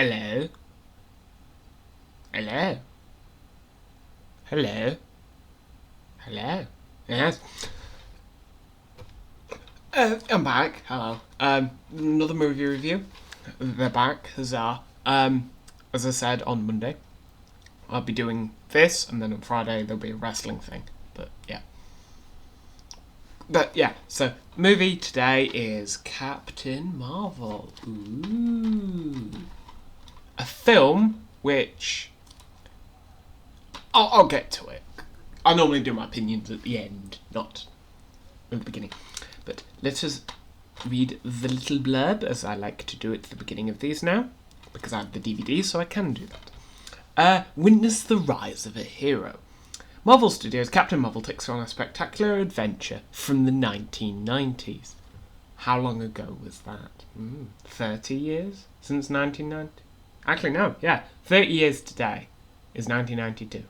Hello? Hello? Hello? Hello? Yes? I'm back. Hello. Another movie review. They're back. Huzzah. As I said, on Monday, I'll be doing this, and then on Friday there'll be a wrestling thing. But yeah, so movie today is Captain Marvel. Ooh. A film which... I'll get to it. I normally do my opinions at the end, not at the beginning. But let us read the little blurb, as I like to do at the beginning of these now, because I have the DVD, so I can do that. Witness the rise of a hero. Marvel Studios' Captain Marvel takes on a spectacular adventure from the 1990s. How long ago was that? 30 years since 1990? Actually, no, yeah. 30 years today is 1992.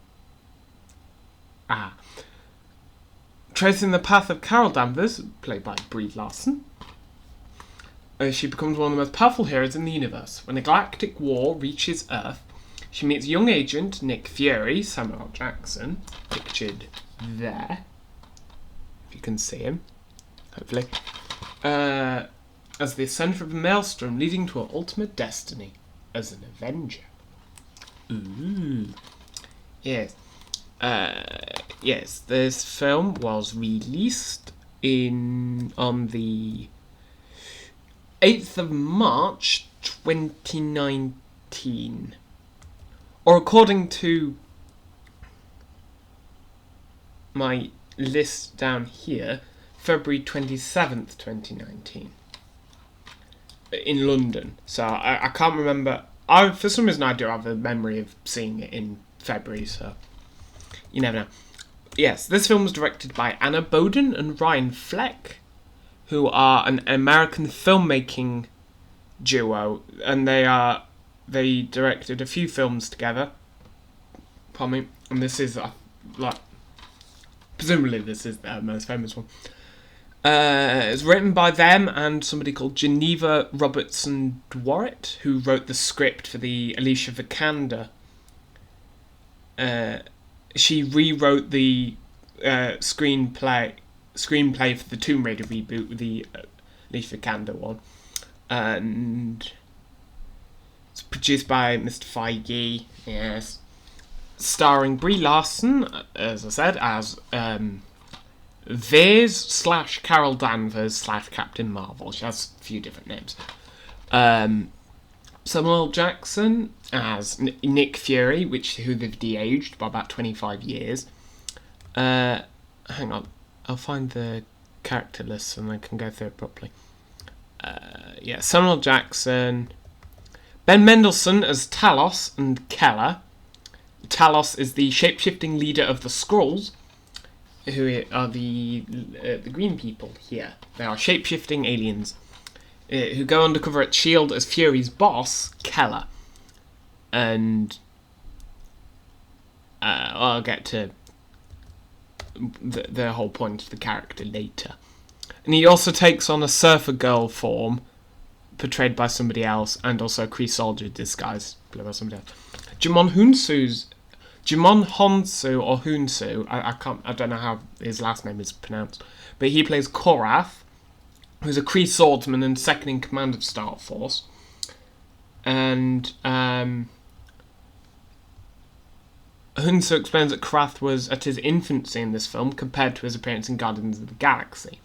Tracing the path of Carol Danvers, played by Brie Larson, she becomes one of the most powerful heroes in the universe. When a galactic war reaches Earth, she meets young agent Nick Fury, Samuel L. Jackson, pictured there, if you can see him, hopefully, as the centre of a maelstrom leading to her ultimate destiny as an Avenger. Ooh. Yes. Yes, this film was released on the 8th of March 2019. Or according to my list down here, February 27th, 2019. In London. So I can't remember. For some reason I do have a memory of seeing it in February, so you never know. Yes, this film was directed by Anna Boden and Ryan Fleck, who are an American filmmaking duo, and they directed a few films together. Pardon me. And this is, presumably this is their most famous one. It's written by them and somebody called Geneva Robertson Dworet, who wrote the script for the Alicia Vikander. She rewrote the screenplay for the Tomb Raider reboot, the Alicia Vikander one. And it's produced by Mr. Feige, yes. Starring Brie Larson, as I said, as Viz / Carol Danvers / Captain Marvel. She has a few different names. Samuel L. Jackson as Nick Fury, who they've de-aged by about 25 years. Hang on, I'll find the character list and I can go through it properly. Samuel L. Jackson. Ben Mendelsohn as Talos and Keller. Talos is the shape-shifting leader of the Skrulls, who are the green people here. They are shape-shifting aliens who go undercover at S.H.I.E.L.D. as Fury's boss, Keller. And I'll get to the whole point of the character later. And he also takes on a surfer girl form, portrayed by somebody else, and also a Kree soldier disguised, played by somebody else. Jimon Honsu or Hunsu, I don't know how his last name is pronounced, but he plays Korath, who's a Kree swordsman and second in command of Star Force. And Hunsu explains that Korath was at his infancy in this film compared to his appearance in Guardians of the Galaxy.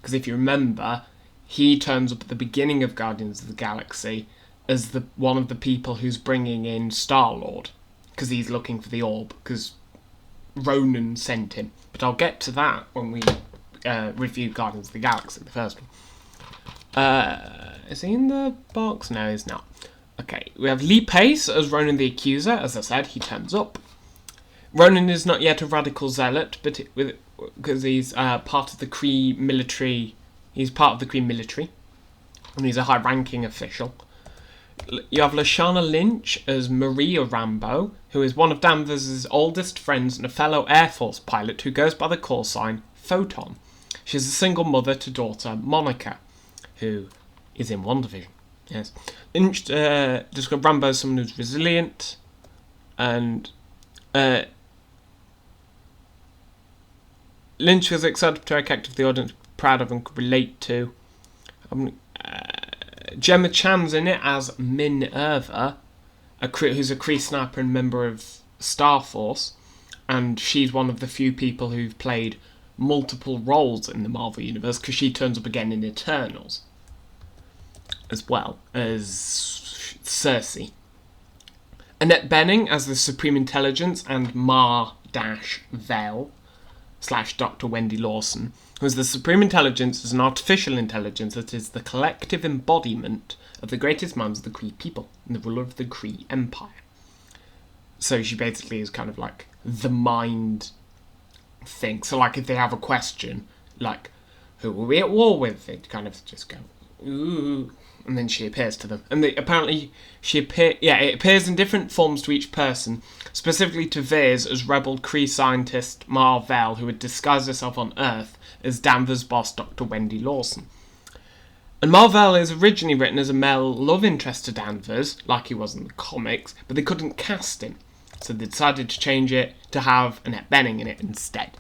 Because if you remember, he turns up at the beginning of Guardians of the Galaxy as one of the people who's bringing in Star-Lord, because he's looking for the orb, because Ronan sent him. But I'll get to that when we review Guardians of the Galaxy, the first one. Is he in the box? No, he's not. Okay, we have Lee Pace as Ronan the Accuser. As I said, he turns up. Ronan is not yet a radical zealot, but because he's part of the Kree military. He's part of the Kree military, and he's a high-ranking official. You have Lashana Lynch as Maria Rambo, who is one of Danvers' oldest friends and a fellow Air Force pilot who goes by the call sign Photon. She's a single mother to daughter Monica, who is in WandaVision. Yes. Lynch described Rambo as someone who's resilient, and Lynch was excited to portray a character the audience proud of and could relate to. Gemma Chan's in it as Minerva, who's a Kree sniper and member of Star Force, and she's one of the few people who've played multiple roles in the Marvel Universe, because she turns up again in Eternals, as well as Cersei. Annette Bening as the Supreme Intelligence and Mar-Vell / Dr. Wendy Lawson, who is the Supreme Intelligence is an artificial intelligence that is the collective embodiment of the greatest minds of the Kree people and the ruler of the Kree Empire. So she basically is kind of like the mind thing. So like if they have a question, like, who are we at war with? They kind of just go, ooh, and then she appears to them. And apparently it appears in different forms to each person, specifically to Veers as rebel Kree scientist Mar-Vell, who had disguised herself on Earth as Danvers' boss, Dr. Wendy Lawson. And Mar-Vell is originally written as a male love interest to Danvers, like he was in the comics, but they couldn't cast him, so they decided to change it to have Annette Bening in it instead.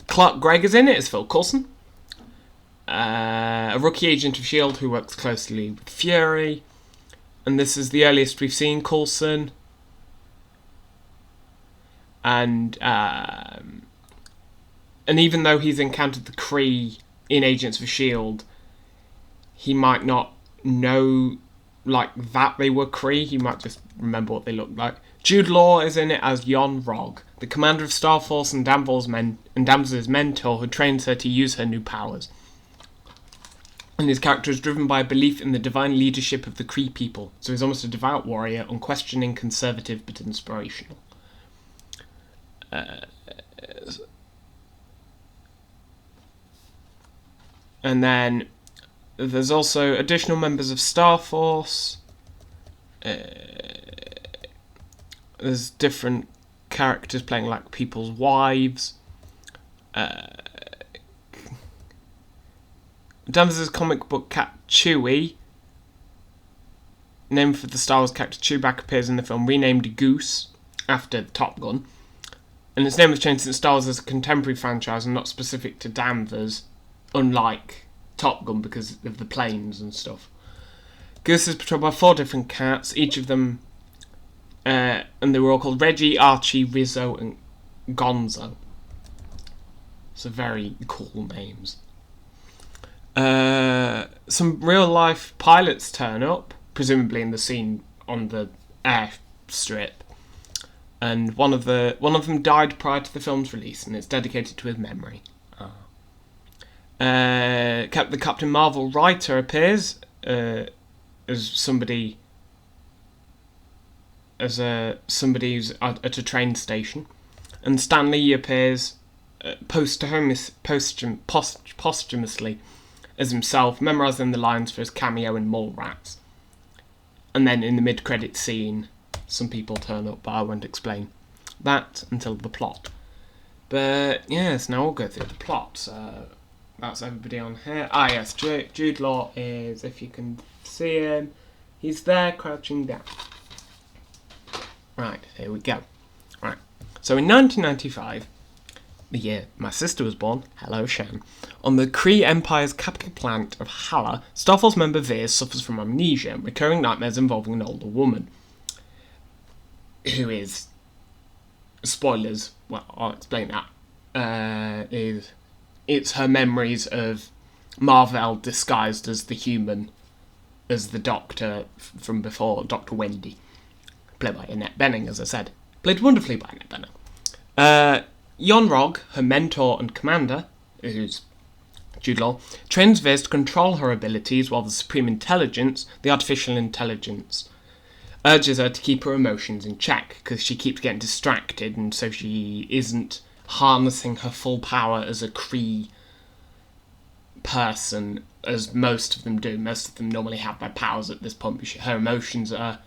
Clark Gregg is in it as Phil Coulson, a rookie agent of S.H.I.E.L.D. who works closely with Fury, and this is the earliest we've seen Coulson. And even though he's encountered the Kree in Agents of S.H.I.E.L.D., he might not know like that they were Kree. He might just remember what they looked like. Jude Law is in it as Yon-Rogg, the commander of Star Force and Danvers' mentor, who trains her to use her new powers. And his character is driven by a belief in the divine leadership of the Kree people, so he's almost a devout warrior, unquestioning, conservative, but inspirational. And then there's also additional members of Star Force. There's different characters playing like people's wives. Danvers' comic book cat Chewie, named for the Star Wars character Chewbacca, appears in the film renamed Goose after Top Gun. And its name has changed since Star Wars is a contemporary franchise and not specific to Danvers, unlike Top Gun because of the planes and stuff. Goose is portrayed by 4 different cats, each of them, and they were all called Reggie, Archie, Rizzo, and Gonzo. So very cool names. Some real-life pilots turn up, presumably in the scene on the airstrip, and one of them died prior to the film's release, and it's dedicated to his memory. The Captain Marvel writer appears as somebody who's at a train station, and Stan Lee appears posthumously as himself, memorising the lines for his cameo in Mallrats. And then in the mid-credit scene, some people turn up, but I won't explain that until the plot. But yes, now we'll go through the plot. So that's everybody on here. Yes, Jude Law is, if you can see him, he's there crouching down. Right, here we go. Right, so in 1995, the year my sister was born, hello Shan, on the Kree Empire's capital planet of Hala, Star Force member Veers suffers from amnesia and recurring nightmares involving an older woman. Who is, spoilers, well, I'll explain that, it's her memories of Mar-Vell disguised as the human, as the Doctor from before, Dr. Wendy, played by Annette Bening, as I said. Played wonderfully by Annette Bening. Yon-Rogg, her mentor and commander, who's Jude Law, trains Veers to control her abilities while the Supreme Intelligence, the artificial intelligence, urges her to keep her emotions in check because she keeps getting distracted, and so she isn't harnessing her full power as a Kree person as most of them do. Most of them normally have their powers at this point, but her emotions are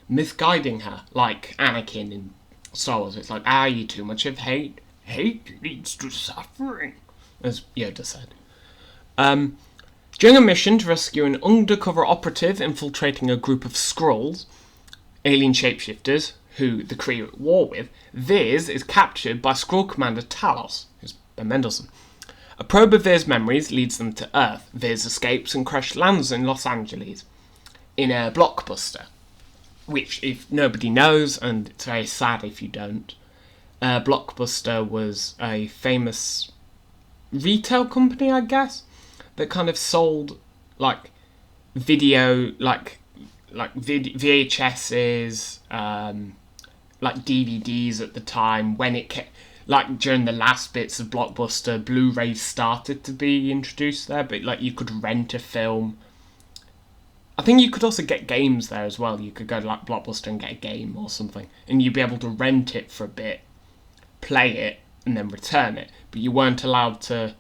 misguiding her, like Anakin in Star Wars. It's like, you too much of hate. Hate leads to suffering, as Yoda said. During a mission to rescue an undercover operative infiltrating a group of Skrulls, alien shapeshifters, who the Kree are at war with, Viz is captured by Skrull Commander Talos, who's Ben Mendelsohn. A probe of Viz's memories leads them to Earth. Viz escapes and crash lands in Los Angeles in a blockbuster, which, if nobody knows, and it's very sad if you don't, Blockbuster was a famous retail company, I guess, that kind of sold like video, like VHSs, like DVDs at the time when it like during the last bits of Blockbuster, Blu-rays started to be introduced there, but like you could rent a film. I think you could also get games there as well. You could go to like Blockbuster and get a game or something, and you'd be able to rent it for a bit, play it, and then return it. But you weren't allowed to,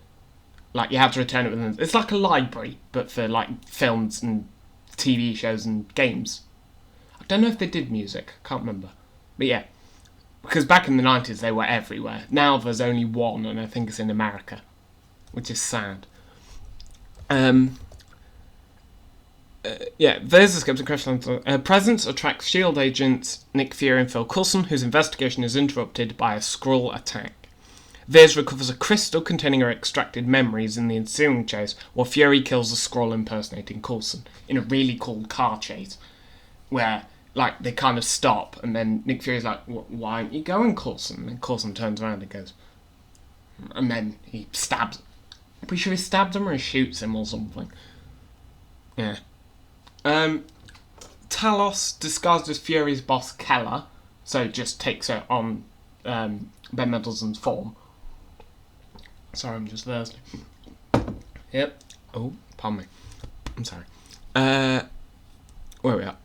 like, you had to return it within. It's like a library, but for like films and TV shows and games. I don't know if they did music. I can't remember, but yeah, because back in the 90s they were everywhere. Now there's only one, and I think it's in America, which is sad. There's escapes and crash lands. Presence attracts S.H.I.E.L.D. agents Nick Fury and Phil Coulson, whose investigation is interrupted by a Skrull attack. Viz recovers a crystal containing her extracted memories in the ensuing chase, while Fury kills a Skrull impersonating Coulson in a really cool car chase, where like they kind of stop, and then Nick Fury's like, "Why aren't you going, Coulson?" And Coulson turns around and goes, and then he stabs. I'm pretty sure he stabs him or he shoots him or something. Yeah. Talos, disguised as Fury's boss Keller, so just takes her on Ben Mendelsohn's form. Sorry, I'm just thirsty. Yep. Oh, pardon me. I'm sorry. Where are we at?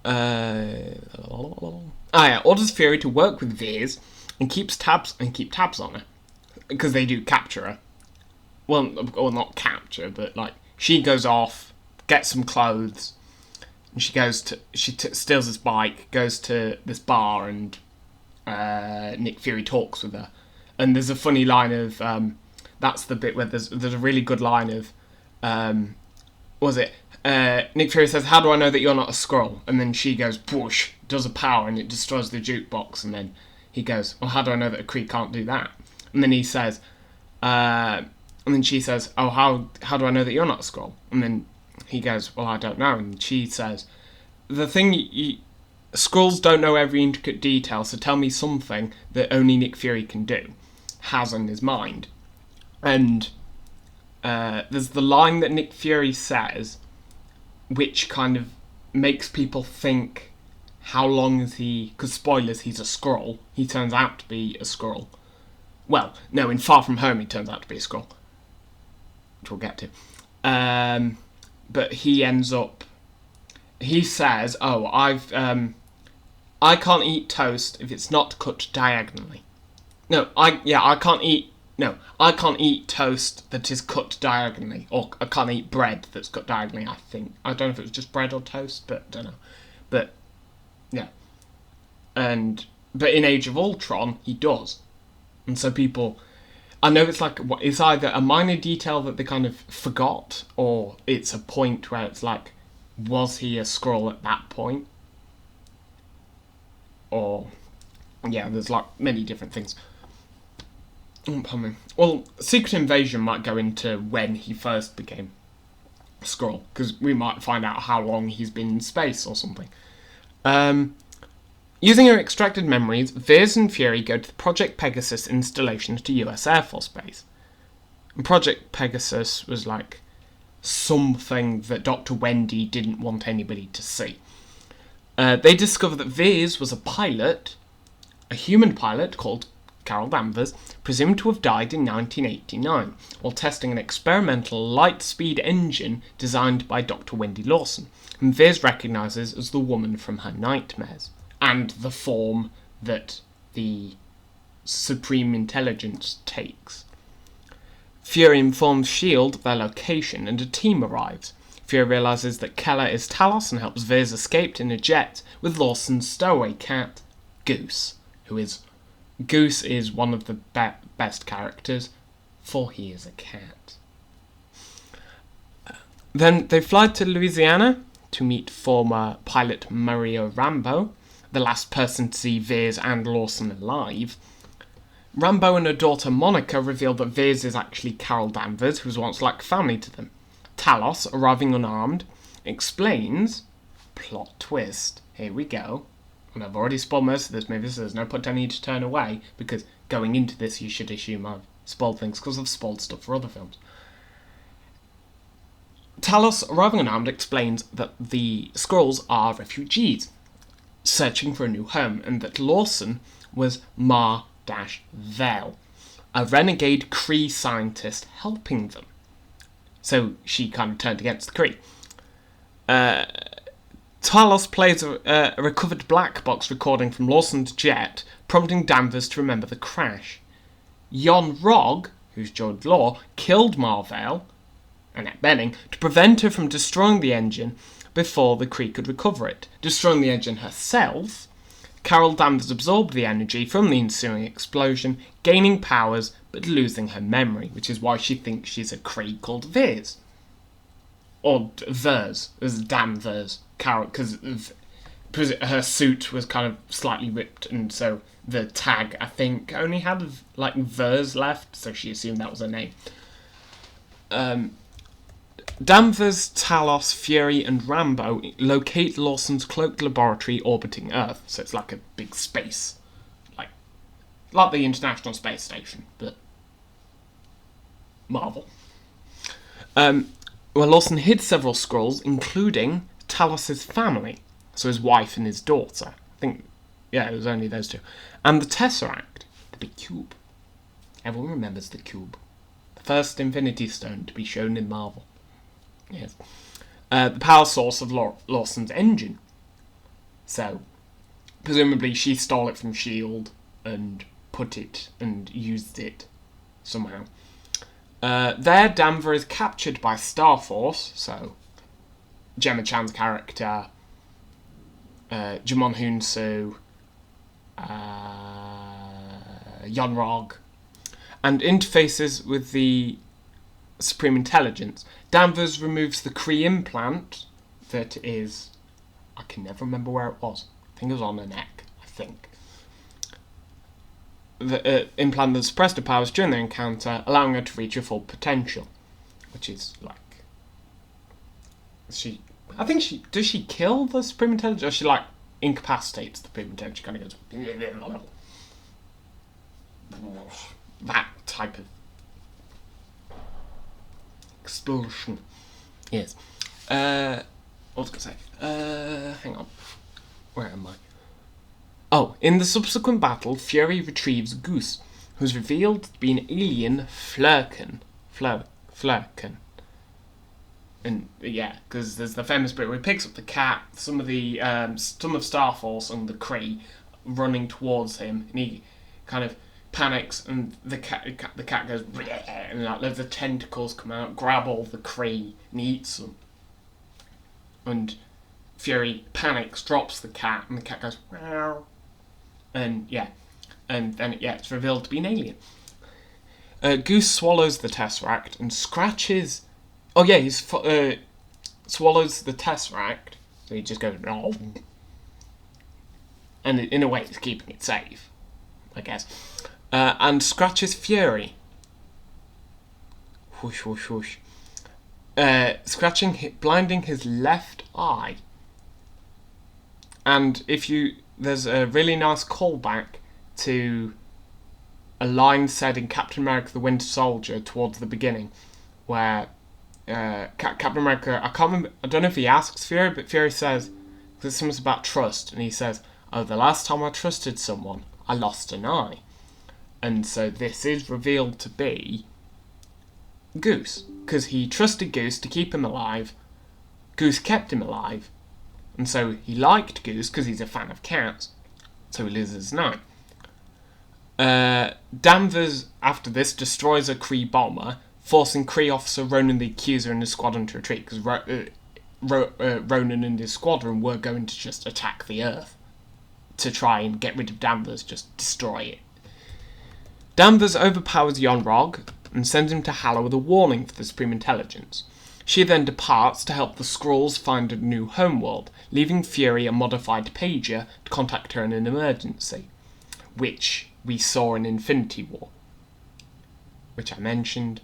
Orders Fury to work with Viz and keep tabs on her, because they do capture her. Well, not capture, but like she goes off, gets some clothes. And she steals his bike, goes to this bar, and Nick Fury talks with her. And there's a funny line of that's the bit where there's a really good line of Nick Fury says, "How do I know that you're not a Skrull?" And then she goes, "Push," does a power, and it destroys the jukebox. And then he goes, "Well, how do I know that a Kree can't do that?" And then he says, and then she says, "Oh, how do I know that you're not a Skrull?" And then he goes, "Well, I don't know." And she says, "The thing, Skrulls don't know every intricate detail, so tell me something that only Nick Fury can do, has in his mind." And there's the line that Nick Fury says, which kind of makes people think, how long is he... Because spoilers, he's a Skrull. He turns out to be a Skrull. Well, no, in Far From Home he turns out to be a Skrull, which we'll get to. But he ends up... He says, I can't eat toast if it's not cut diagonally. I can't eat toast that is cut diagonally. Or I can't eat bread that's cut diagonally, I think. I don't know if it was just bread or toast, but I don't know. But, yeah. But in Age of Ultron, he does. And so people... I know it's like, it's either a minor detail that they kind of forgot, or it's a point where it's like, was he a Skrull at that point? Or, yeah, there's like many different things. Pardon me. Well, Secret Invasion might go into when he first became a Skrull, because we might find out how long he's been in space or something. Using her extracted memories, Viz and Fury go to the Project Pegasus installation at a US Air Force base. And Project Pegasus was like something that Dr. Wendy didn't want anybody to see. They discover that Viz was a pilot, a human pilot called Carol Danvers, presumed to have died in 1989 while testing an experimental light-speed engine designed by Dr. Wendy Lawson, whom Viz recognises as the woman from her nightmares, and the form that the Supreme Intelligence takes. Fury informs S.H.I.E.L.D. of their location, and a team arrives. Fury realises that Keller is Talos and helps Viz escape in a jet with Lawson's stowaway cat, Goose, Goose is one of the best characters, for he is a cat. Then they fly to Louisiana to meet former pilot Mario Rambo, the last person to see Veers and Lawson alive. Rambo and her daughter Monica reveal that Veers is actually Carol Danvers, who was once like family to them. Talos, arriving unarmed, explains, plot twist, here we go, and I've already spoiled most of this movie, so there's no point I need to turn away, because going into this you should assume I've spoiled things, because I've spoiled stuff for other films. Talos, arriving unarmed, explains that the Skrulls are refugees, searching for a new home, and that Lawson was Mar-Vel, a renegade Kree scientist helping them. So she kind of turned against the Kree. Talos plays a recovered black box recording from Lawson's jet, prompting Danvers to remember the crash. Yon-Rogg, who's Jude Law, killed Mar-Vel, Annette Bening, to prevent her from destroying the engine before the Kree could recover it. Destroying the engine herself, Carol Danvers absorbed the energy from the ensuing explosion, gaining powers but losing her memory, which is why she thinks she's a Kree called Veers. Or Vers, as Danvers, Carol, because her suit was kind of slightly ripped, and so the tag, I think, only had like Vers left, so she assumed that was her name. Danvers, Talos, Fury, and Rambo locate Lawson's cloaked laboratory orbiting Earth, so it's like a big space, like the International Space Station, but Marvel. Where Lawson hid several Skrulls, including Talos' family, so his wife and his daughter. I think, yeah, it was only those two. And the Tesseract, the big cube. Everyone remembers the cube. The first Infinity Stone to be shown in Marvel. Yes. The power source of Lawson's engine. So, presumably she stole it from S.H.I.E.L.D. and put it and used it somehow. There, Danvers is captured by Starforce, so Gemma Chan's character, Jimon Hunsu, Yon-Rogg, and interfaces with the Supreme Intelligence. Danvers removes the Kree implant that is... I can never remember where it was. I think it was on her neck, I think. The implant that suppressed her powers during their encounter, allowing her to reach her full potential. Which is, like... Does she kill the Supreme Intelligence? Or she, like, incapacitates the Supreme Intelligence? She kind of goes... That type of... explosion. Yes. What was I going to say? Hang on. Where am I? Oh, in the subsequent battle, Fury retrieves Goose, who's revealed to be an alien Flurkin. Flurkin. And, yeah, because there's the famous bit where he picks up the cat, some of Starforce and the Kree running towards him, and he kind of panics, and the cat goes, and like the tentacles come out, grab all the Kree, and eats them. And Fury panics, drops the cat, and the cat goes, meow. And then it's revealed to be an alien. Goose swallows the Tesseract and scratches. Oh yeah, he swallows the Tesseract, so he just goes, no. And in a way, he's keeping it safe, I guess. And scratches Fury. Whoosh, whoosh, whoosh. Blinding his left eye. And there's a really nice callback to a line said in Captain America: The Winter Soldier towards the beginning, where Captain America, I don't know if he asks Fury, but Fury says, there's something about trust, and he says, oh, the last time I trusted someone, I lost an eye. And so this is revealed to be Goose, because he trusted Goose to keep him alive. Goose kept him alive, and so he liked Goose because he's a fan of cats, so he loses an eye. Danvers, after this, destroys a Kree bomber, forcing Kree officer Ronan the Accuser and his squadron to retreat, because Ronan and his squadron were going to just attack the Earth to try and get rid of Danvers, just destroy it. Danvers overpowers Yon-Rogg and sends him to Hallow with a warning for the Supreme Intelligence. She then departs to help the Skrulls find a new homeworld, leaving Fury a modified pager to contact her in an emergency, which we saw in Infinity War, which I mentioned,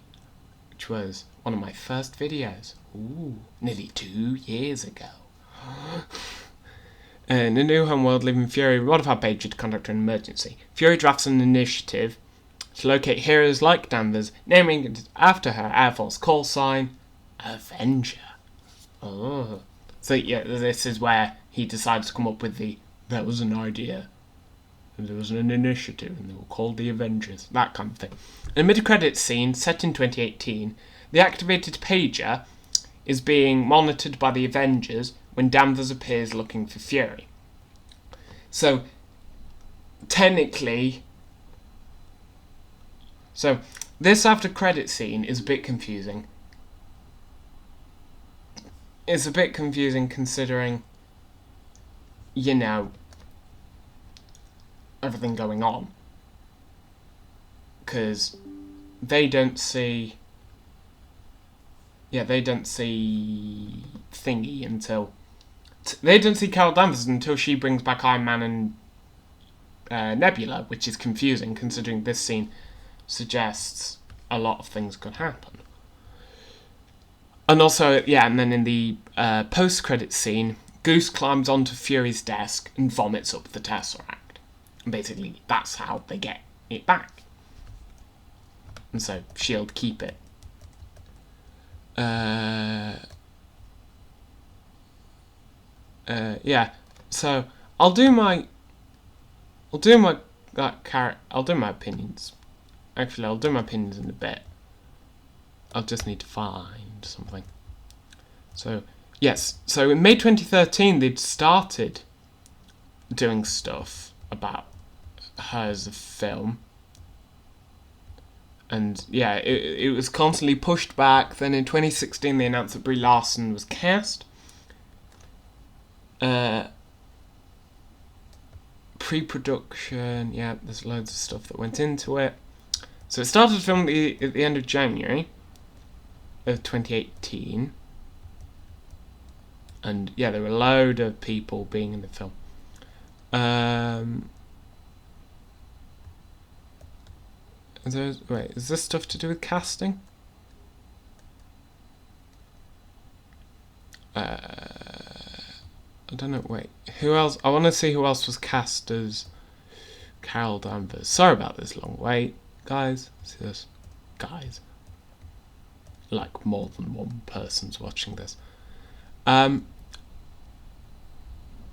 which was one of my first videos. Ooh, nearly 2 years ago. In a new homeworld, leaving Fury a modified pager to contact her in an emergency. Fury drafts an initiative to locate heroes like Danvers, naming it after her Air Force call sign, Avenger. Oh. So yeah, this is where he decides to come up with that was an idea. There was an initiative and they were called the Avengers. That kind of thing. In a mid-credits scene set in 2018, the activated pager is being monitored by the Avengers when Danvers appears looking for Fury. So, technically... So, this after-credit scene is a bit confusing. It's a bit confusing considering, you know, everything going on. Because they don't see... Yeah, they don't see Thingy until... They don't see Carol Danvers until she brings back Iron Man and Nebula, which is confusing considering this scene suggests a lot of things could happen. And also, yeah, and then in the post-credit scene, Goose climbs onto Fury's desk and vomits up the Tesseract. And basically, that's how they get it back. And so, S.H.I.E.L.D. keep it. Yeah, so I'll do my opinions. Actually, I'll do my opinions in a bit. I'll just need to find something. So, yes. So in May 2013, they'd started doing stuff about her as a film. And, yeah, it was constantly pushed back. Then in 2016, they announced that Brie Larson was cast. Pre-production, yeah, there's loads of stuff that went into it. So it started filming at the end of January of 2018. And yeah, there were a load of people being in the film. Is this stuff to do with casting? I don't know, wait. Who else? I want to see who else was cast as Carol Danvers. Sorry about this long wait, guys. See this? Guys. Like, more than one person's watching this. Yeah,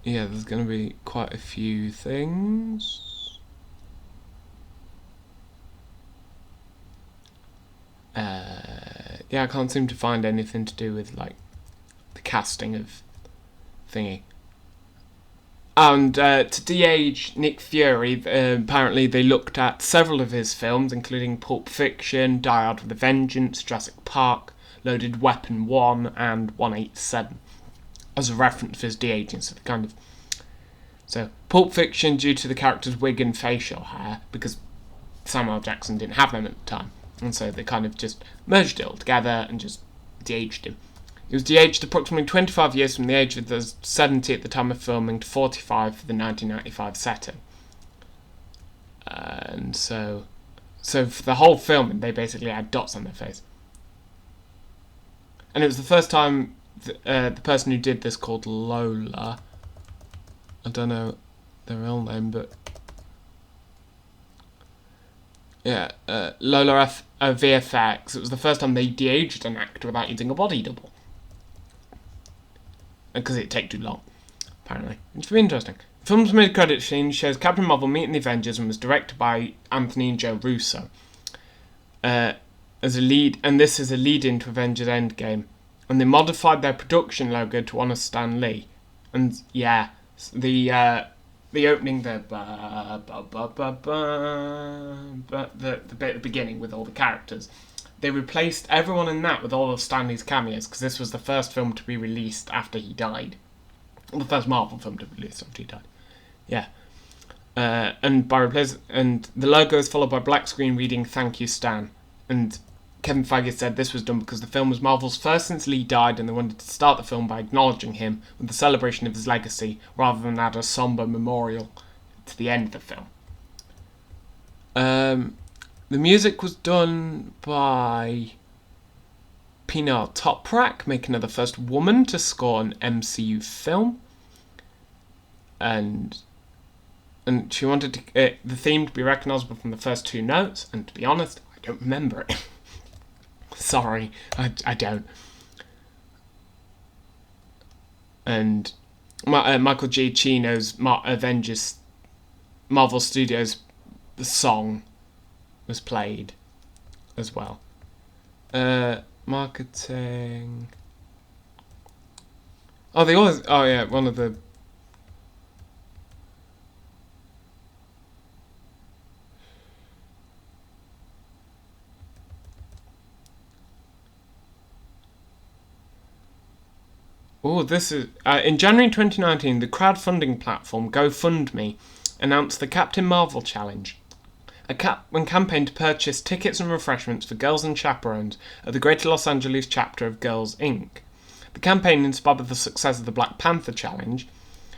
there's going to be quite a few things. Yeah, I can't seem to find anything to do with, like, the casting of Thingy. And to de-age Nick Fury, apparently they looked at several of his films, including Pulp Fiction, Die Hard with a Vengeance, Jurassic Park, Loaded Weapon 1, and 187, as a reference for his de-aging. So Pulp Fiction, due to the character's wig and facial hair, because Samuel Jackson didn't have them at the time, and so they kind of just merged it all together and just de-aged him. He was de-aged approximately 25 years from the age of 70 at the time of filming to 45 for the 1995 setting. And so for the whole filming, they basically had dots on their face. And it was the first time the person who did this, called Lola, I don't know their real name, but yeah, Lola VFX, it was the first time they de-aged an actor without using a body double. Because it'd take too long, apparently. It's very interesting. The film's mid-credit scene shows Captain Marvel meeting the Avengers and was directed by Anthony and Joe Russo. As a lead, and this is a lead-in to Avengers Endgame. And they modified their production logo to honour Stan Lee. And yeah, the opening, the bit at the beginning with all the characters. They replaced everyone in that with all of Stan Lee's cameos, because this was the first film to be released after he died. Well, the first Marvel film to be released after he died. Yeah. And the logo is followed by black screen reading "Thank you, Stan." And Kevin Feige said this was done because the film was Marvel's first since Lee died, and they wanted to start the film by acknowledging him with the celebration of his legacy, rather than add a somber memorial to the end of the film. The music was done by Pinar Toprak, making her the first woman to score an MCU film. And she wanted the theme to be recognisable from the first 2 notes, and to be honest, I don't remember it. Sorry, I don't. And Michael Giacchino's Avengers Marvel Studios, the song was played as well. Marketing. Oh, they always. Oh yeah, one of the. Oh, this is... in January 2019, the crowdfunding platform GoFundMe announced the Captain Marvel Challenge, a campaign to purchase tickets and refreshments for girls and chaperones at the Greater Los Angeles chapter of Girls Inc. The campaign, inspired by the success of the Black Panther Challenge,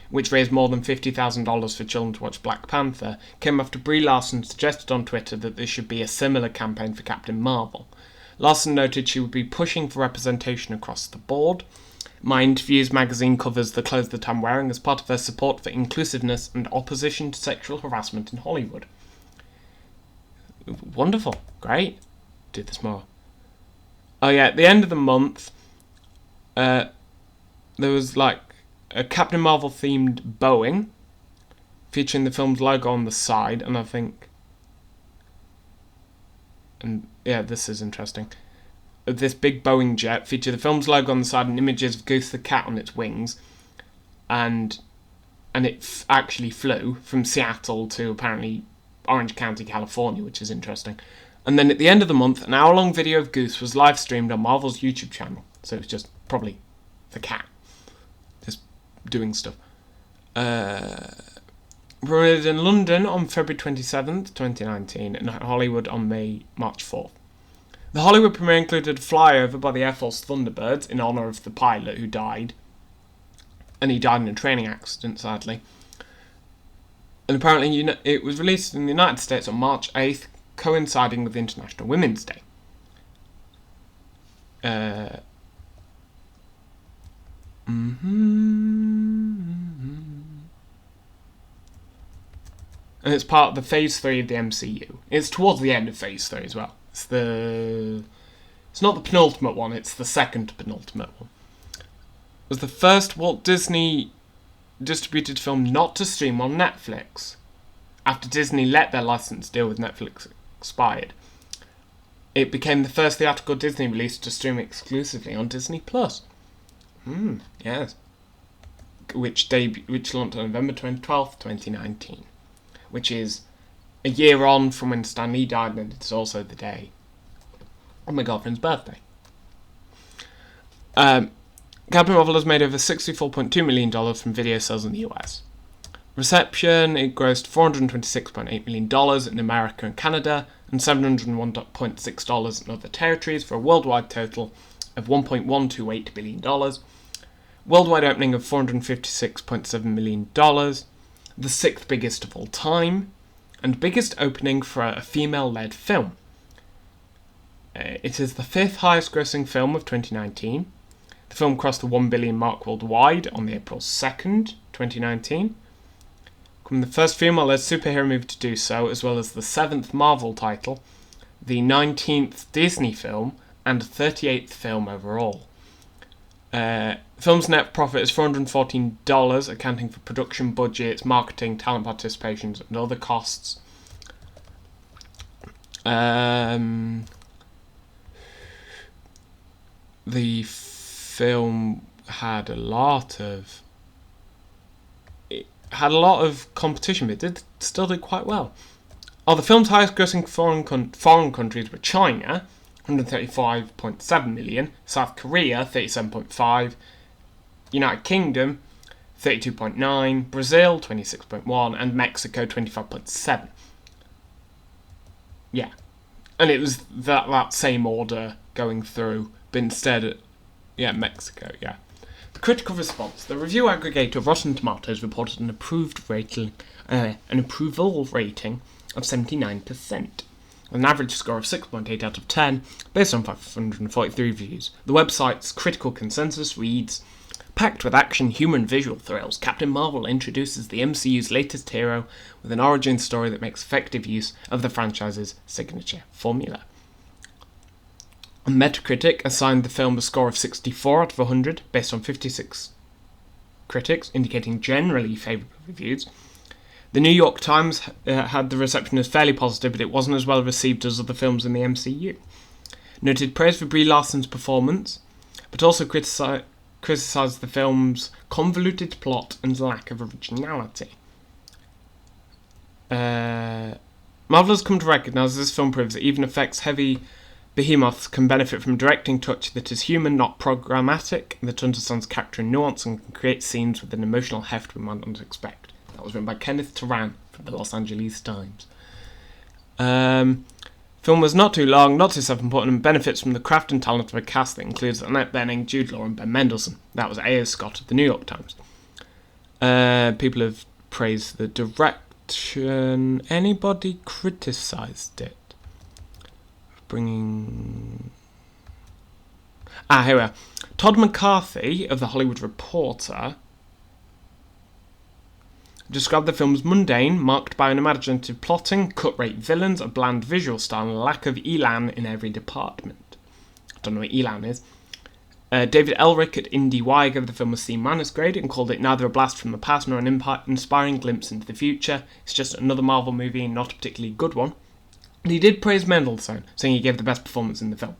which raised more than $50,000 for children to watch Black Panther, came after Brie Larson suggested on Twitter that there should be a similar campaign for Captain Marvel. Larson noted she would be pushing for representation across the board. My Interviews magazine covers the clothes that I'm wearing as part of her support for inclusiveness and opposition to sexual harassment in Hollywood. Wonderful. Great. Do this more. Oh yeah, at the end of the month, there was like a Captain Marvel themed Boeing featuring the film's logo on the side, and I think... And yeah, this is interesting. This big Boeing jet featured the film's logo on the side and images of Goose the cat on its wings, and it actually flew from Seattle to apparently Orange County, California, which is interesting. And then at the end of the month, an hour-long video of Goose was live streamed on Marvel's YouTube channel, so it's just probably the cat just doing stuff. Premiered in London on February 27th, 2019, and Hollywood on March 4th. The Hollywood premiere included a flyover by the Air Force Thunderbirds in honour of the pilot who died. And he died in a training accident, sadly. And apparently it was released in the United States on March 8th, coinciding with International Women's Day. And it's part of the Phase 3 of the MCU. It's towards the end of Phase 3 as well. It's not the penultimate one, it's the second penultimate one. It was the first Walt Disney distributed film not to stream on Netflix, after Disney let their license deal with Netflix expired. It became the first theatrical Disney release to stream exclusively on Disney+. Yes. Which launched on November 12th, 2019. Which is a year on from when Stan Lee died, and it's also the day of my girlfriend's birthday. Captain Marvel has made over $64.2 million from video sales in the US. Reception, it grossed $426.8 million in America and Canada, and $701.6 in other territories, for a worldwide total of $1.128 billion. Worldwide opening of $456.7 million, the 6th biggest of all time, and biggest opening for a female-led film. It is the 5th highest grossing film of 2019. The film crossed the 1 billion mark worldwide on April 2nd, 2019. Becoming the first female-led superhero movie to do so, as well as the 7th Marvel title, the 19th Disney film, and 38th film overall. The film's net profit is $414, accounting for production budgets, marketing, talent participations, and other costs. The film had a lot of competition, but it still did quite well. The film's highest grossing foreign countries were China, $135.7 million, South Korea, $37.5, United Kingdom, $32.9, Brazil, $26.1, and Mexico, $25.7. Yeah. And it was that same order going through, but instead, Mexico, yeah. The critical response. The review aggregator Rotten Tomatoes reported an approval rating of 79%, with an average score of 6.8 out of 10, based on 543 reviews. The website's critical consensus reads, packed with action, humor, and visual thrills, Captain Marvel introduces the MCU's latest hero with an origin story that makes effective use of the franchise's signature formula. Metacritic assigned the film a score of 64 out of 100, based on 56 critics, indicating generally favourable reviews. The New York Times had the reception as fairly positive, but it wasn't as well received as other films in the MCU. Noted praise for Brie Larson's performance, but also criticised the film's convoluted plot and lack of originality. Marvel has come to recognise this film proves that even effects-heavy behemoths can benefit from a directing touch that is human, not programmatic, that understands character and nuance and can create scenes with an emotional heft we might not expect. That was written by Kenneth Turan from the Los Angeles Times. Film was not too long, not too self-important, and benefits from the craft and talent of a cast that includes Annette Bening, Jude Law, and Ben Mendelsohn. That was A.O. Scott of the New York Times. People have praised the direction. Anybody criticised it? Here we are. Todd McCarthy of The Hollywood Reporter described the film as mundane, marked by unimaginative plotting, cut-rate villains, a bland visual style, and a lack of elan in every department. I don't know what elan is. David Elric at IndieWire gave the film a C- grade and called it neither a blast from the past nor an inspiring glimpse into the future. It's just another Marvel movie and not a particularly good one. And he did praise Mendelsohn, saying he gave the best performance in the film.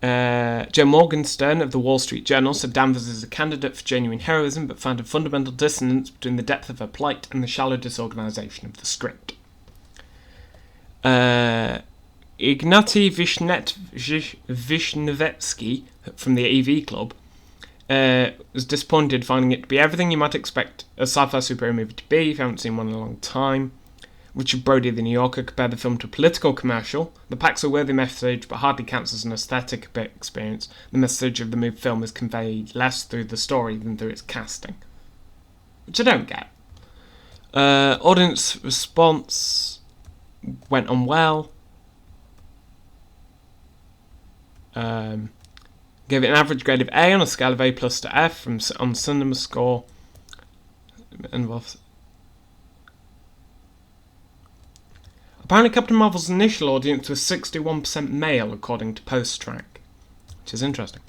Joe Morgenstern of the Wall Street Journal said Danvers is a candidate for genuine heroism, but found a fundamental dissonance between the depth of her plight and the shallow disorganisation of the script. Ignaty Vishnevetsky from the AV Club was disappointed finding it to be everything you might expect a sci-fi superhero movie to be if you haven't seen one in a long time. Richard Brody of The New Yorker compared the film to a political commercial. The packs a worthy message, but hardly counts as an aesthetic experience. The message of the film is conveyed less through the story than through its casting, which I don't get. Audience response went on well. Gave it an average grade of A on a scale of A+ to F on Cinema Score. Apparently Captain Marvel's initial audience was 61% male, according to Post-Track, which is interesting.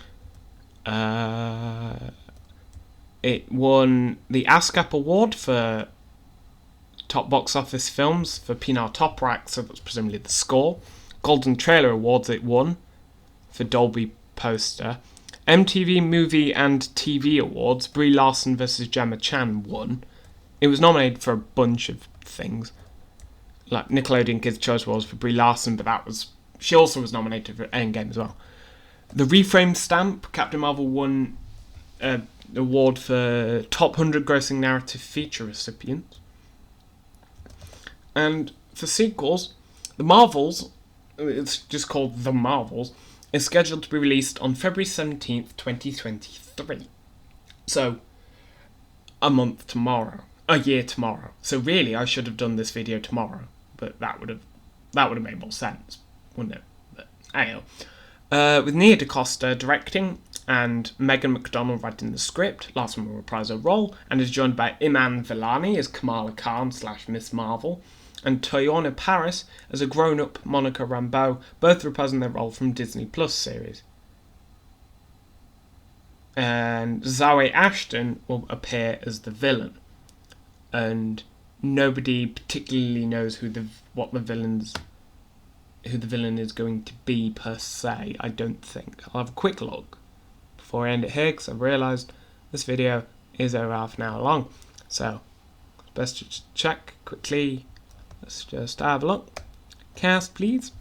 It won the ASCAP Award for Top Box Office Films for Pinar Toprak, so that's presumably the score. Golden Trailer Awards it won for Dolby Poster. MTV Movie and TV Awards, Brie Larson vs. Gemma Chan won. It was nominated for a bunch of things, like Nickelodeon Kids' Choice Awards for Brie Larson, but she also was nominated for Endgame as well. The Reframe Stamp, Captain Marvel won an award for Top 100 Grossing Narrative Feature recipient. And for sequels, The Marvels, it's just called The Marvels, is scheduled to be released on February 17th, 2023. So, a year tomorrow. So really, I should have done this video tomorrow, but that would have made more sense, wouldn't it? But anyhow, with Nia DaCosta directing and Megan McDonnell writing the script, Larson will reprise her role and is joined by Iman Vellani as Kamala Khan / Miss Marvel, and Teyonah Parris as a grown-up Monica Rambeau, both reprising their role from Disney Plus series. And Zawe Ashton will appear as the villain. And nobody particularly knows who the villain is going to be per se, I don't think. I'll have a quick look before I end it here, because I've realised this video is over half an hour long. So, it's best to just check quickly. Let's just have a look. Cast, please.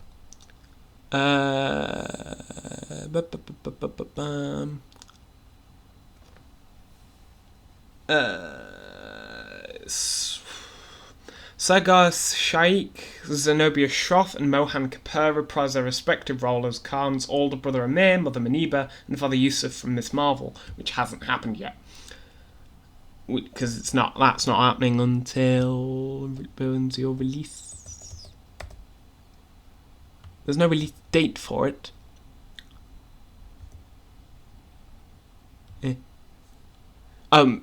Sagar Shaikh, Zenobia Shroff, and Mohan Kapoor reprise their respective roles as Khan's older brother Amir, Mother Maniba, and Father Yusuf from Miss Marvel, which hasn't happened yet. Because that's not happening until when's your release? There's no release date for it.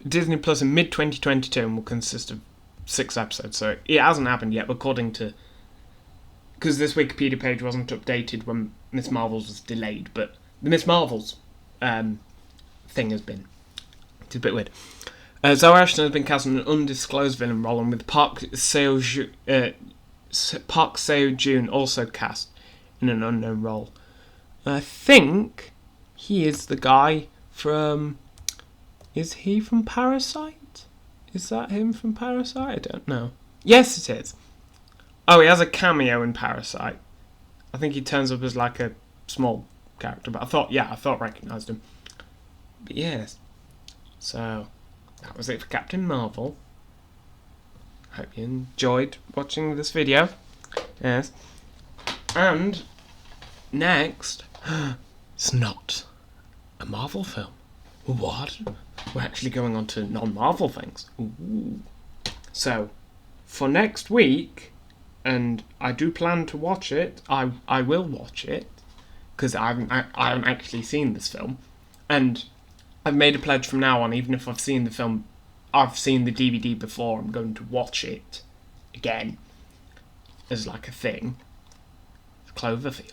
Disney Plus in mid-2022 and will consist of 6 episodes. So it hasn't happened yet, according to... Because this Wikipedia page wasn't updated when Miss Marvel's was delayed, but the Miss Marvel's thing has been. It's a bit weird. Zoe Ashton has been cast in an undisclosed villain role, and with Park Seo-joon also cast in an unknown role. I think he is the guy from... Is he from Parasite? Is that him from Parasite? I don't know. Yes, it is. Oh, he has a cameo in Parasite. I think he turns up as like a small character, but I thought I recognised him. But yes. So, that was it for Captain Marvel. Hope you enjoyed watching this video. Yes. And, next, it's not a Marvel film. What? We're actually going on to non-Marvel things. Ooh. So, for next week, and I do plan to watch it, I will watch it, because I haven't actually seen this film, and I've made a pledge from now on, even if I've seen the film, I've seen the DVD before, I'm going to watch it again, as like a thing. Cloverfield.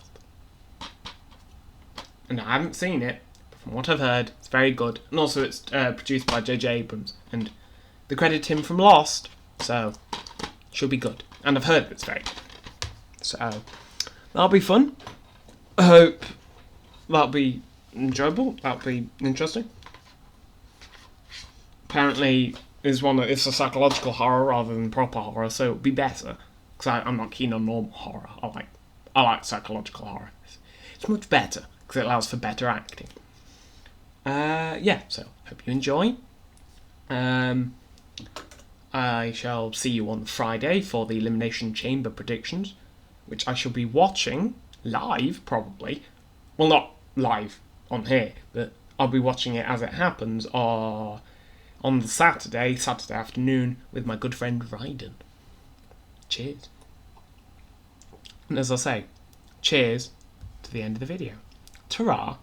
And I haven't seen it. From what I've heard, it's very good. And also it's produced by J.J. Abrams. And they credit him from Lost, so it should be good. And I've heard it's very good. So, that'll be fun. I hope that'll be enjoyable. That'll be interesting. Apparently, it's a psychological horror rather than proper horror, so it'll be better. Because I'm not keen on normal horror. I like psychological horror. It's much better, because it allows for better acting. So hope you enjoy. I shall see you on Friday for the Elimination Chamber predictions, which I shall be watching live, probably. Well, not live on here, but I'll be watching it as it happens on the Saturday afternoon with my good friend Ryden. Cheers. And as I say, cheers to the end of the video. Ta-ra.